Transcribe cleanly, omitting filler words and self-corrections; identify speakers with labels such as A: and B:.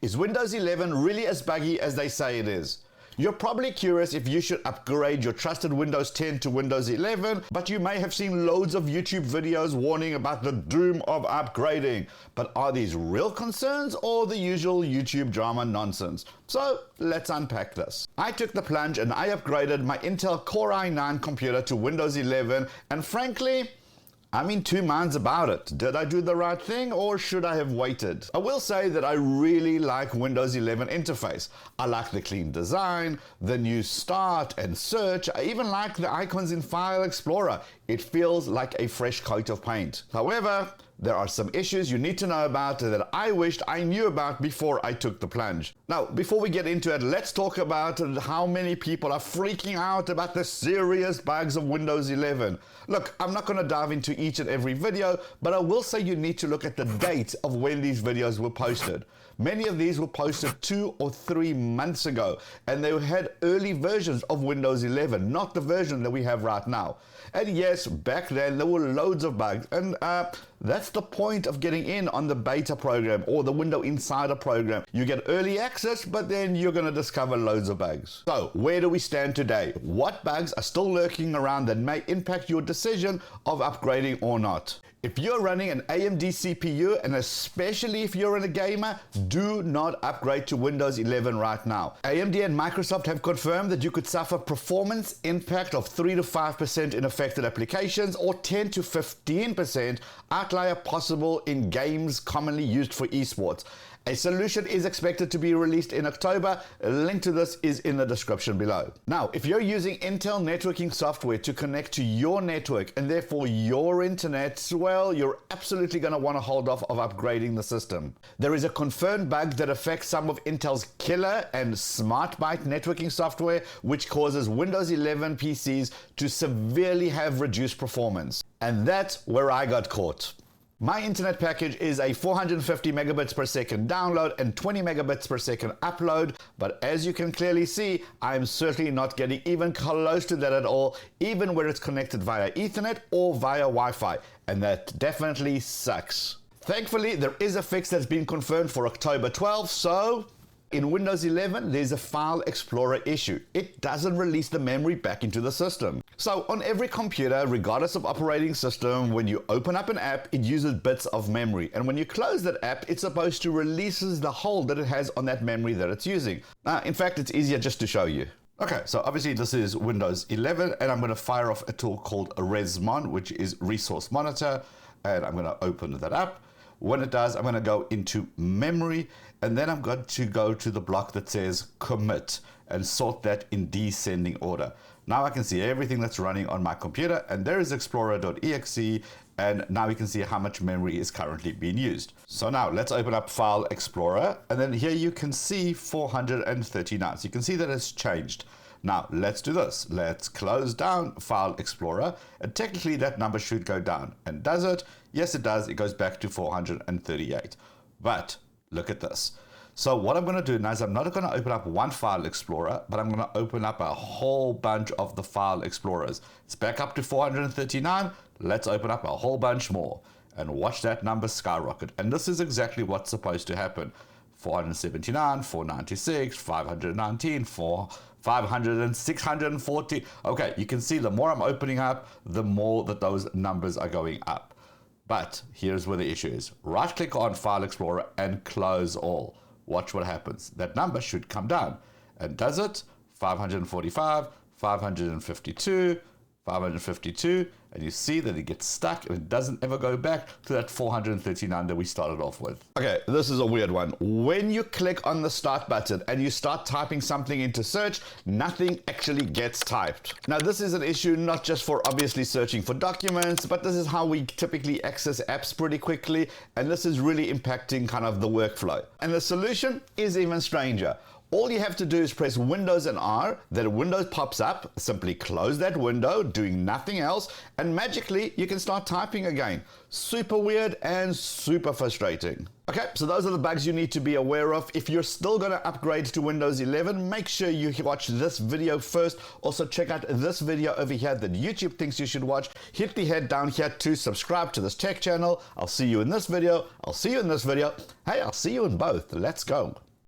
A: Is Windows 11 really as buggy as they say it is? You're probably curious if you should upgrade your trusted Windows 10 to Windows 11, but you may have seen loads of YouTube videos warning about the doom of upgrading. But are these real concerns or the usual YouTube drama nonsense? So let's unpack this. I took the plunge and I upgraded my Intel Core i9 computer to Windows 11, and frankly, I'm in two minds about it. Did I do the right thing or should I have waited? I will say that I really like Windows 11 interface. I like the clean design, the new start and search. I even like the icons in File Explorer. It feels like a fresh coat of paint. However, there are some issues you need to know about that I wished I knew about before I took the plunge. Now, before we get into it, let's talk about how many people are freaking out about the serious bugs of Windows 11. Look, I'm not going to dive into each and every video, but I will say you need to look at the date of when these videos were posted. Many of these were posted 2 or 3 months ago, and they had early versions of Windows 11, not the version that we have right now. And yes, back then there were loads of bugs, and that's the point of getting in on the beta program or the Window Insider program. You get early access, but then you're going to discover loads of bugs. So where do we stand today? What bugs are still lurking around that may impact your decision of upgrading or not? If you're running an AMD CPU, and especially if you're a gamer, do not upgrade to Windows 11 right now. AMD and Microsoft have confirmed that you could suffer performance impact of 3 to 5% in affected applications, or 10 to 15% outlier possible in games commonly used for esports. A solution is expected to be released in October. A link to this is in the description below. Now, if you're using Intel networking software to connect to your network and therefore your internet, well, you're absolutely going to want to hold off of upgrading the system. There is a confirmed bug that affects some of Intel's killer and SmartByte networking software, which causes Windows 11 PCs to severely have reduced performance. And that's where I got caught. My internet package is a 450 megabits per second download and 20 megabits per second upload, but as you can clearly see, I'm certainly not getting even close to that at all, even where it's connected via Ethernet or via Wi-Fi, and that definitely sucks. Thankfully, there is a fix that's been confirmed for October 12th, so in Windows 11, there's a File Explorer issue. It doesn't release the memory back into the system. So on every computer, regardless of operating system, when you open up an app, it uses bits of memory. And when you close that app, it's supposed to release the hold that it has on that memory that it's using. In fact, it's easier just to show you. Okay, so obviously this is Windows 11, and I'm going to fire off a tool called ResMon, which is Resource Monitor, and I'm going to open that up. When it does, I'm going to go into memory, and then I'm going to go to the block that says commit and sort that in descending order. Now I can see everything that's running on my computer, and there is explorer.exe, and now we can see how much memory is currently being used. So now let's open up File Explorer, and then here you can see 439. So you can see that it's changed. Now let's do this. Let's close down File Explorer, and technically that number should go down. And does it? Yes, it does. It goes back to 438. But look at this. So what I'm going to do now is I'm not going to open up one File Explorer, but I'm going to open up a whole bunch of the File Explorers. It's back up to 439. Let's open up a whole bunch more and watch that number skyrocket. And this is exactly what's supposed to happen. 479, 496, 519, 500 and 640. Okay, you can see the more I'm opening up, the more that those numbers are going up. But here's where the issue is. Right click on File Explorer and close all. Watch what happens. That number should come down. And does it? 545, 552, 552, and you see that it gets stuck and it doesn't ever go back to that 439 that we started off with. Okay, this is a weird one. When you click on the start button and you start typing something into search, nothing actually gets typed. Now this is an issue not just for obviously searching for documents, but this is how we typically access apps pretty quickly, and this is really impacting kind of the workflow. And the solution is even stranger. All you have to do is press Windows and R, that window pops up, simply close that window, doing nothing else, and magically you can start typing again. Super weird and super frustrating. Okay, so those are the bugs you need to be aware of. If you're still going to upgrade to Windows 11, make sure you watch this video first. Also check out this video over here that YouTube thinks you should watch. Hit the head down here to subscribe to this tech channel. I'll see you in this video. I'll see you in this video. Hey, I'll see you in both. Let's go.